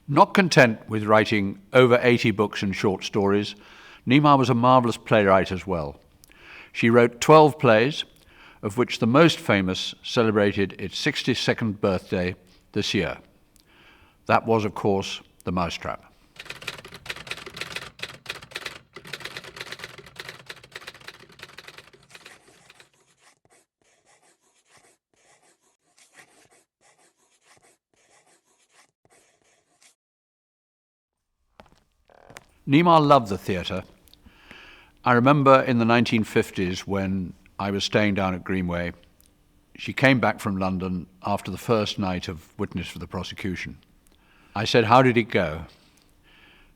Not content with writing over 80 books and short stories, Nima was a marvellous playwright as well. She wrote 12 plays, of which the most famous celebrated its 62nd birthday this year. That was, of course, The Mousetrap. Nima loved the theatre. I remember in the 1950s when I was staying down at Greenway, she came back from London after the first night of witness for the prosecution. I said, "How did it go?"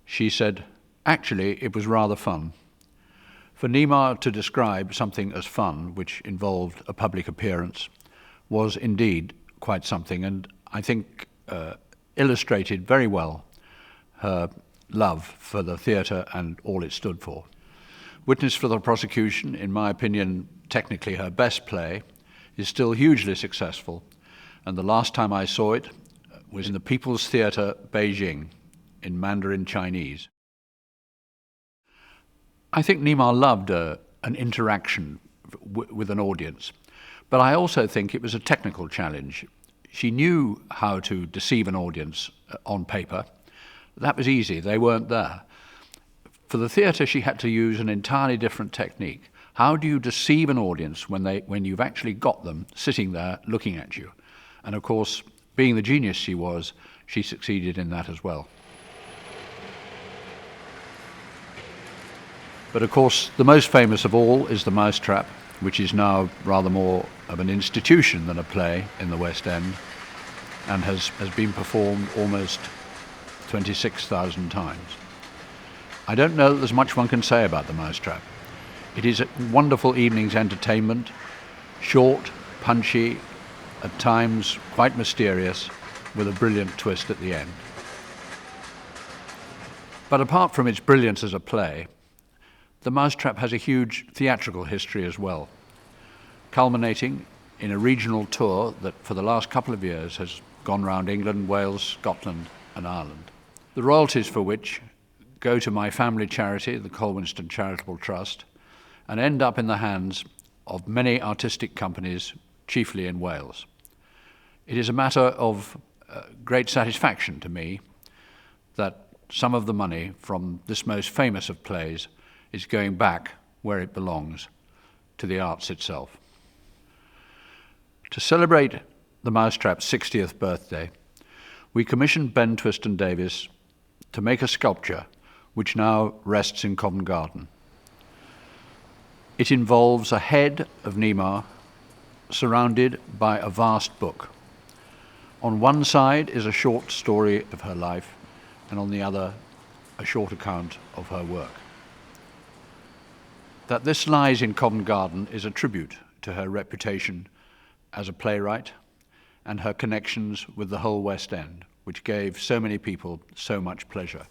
She said, "Actually, it was rather fun." For Nima to describe something as fun, which involved a public appearance, was indeed quite something, and I think illustrated very well her love for the theatre and all it stood for. Witness for the Prosecution, in my opinion, technically her best play, is still hugely successful, and the last time I saw it was in the People's Theatre, Beijing, in Mandarin Chinese. I think Nima loved an interaction with an audience, but I also think it was a technical challenge. She knew how to deceive an audience on paper. That was easy, they weren't there. For the theatre, she had to use an entirely different technique. How do you deceive an audience when you've actually got them sitting there looking at you? And of course, being the genius she was, she succeeded in that as well. But of course, the most famous of all is The Mousetrap, which is now rather more of an institution than a play in the West End, and has been performed almost 26,000 times. I don't know that there's much one can say about The Mousetrap. It is a wonderful evening's entertainment, short, punchy, at times quite mysterious, with a brilliant twist at the end. But apart from its brilliance as a play, The Mousetrap has a huge theatrical history as well, culminating in a regional tour that for the last couple of years has gone round England, Wales, Scotland and Ireland. The royalties for which go to my family charity, the Colwinston Charitable Trust, and end up in the hands of many artistic companies, chiefly in Wales. It is a matter of great satisfaction to me that some of the money from this most famous of plays is going back where it belongs, to the arts itself. To celebrate The Mousetrap's 60th birthday, we commissioned Ben Twiston Davies to make a sculpture which now rests in Covent Garden. It involves a head of Nima surrounded by a vast book. On one side is a short story of her life, and on the other, a short account of her work. That this lies in Covent Garden is a tribute to her reputation as a playwright and her connections with the whole West End, which gave so many people so much pleasure.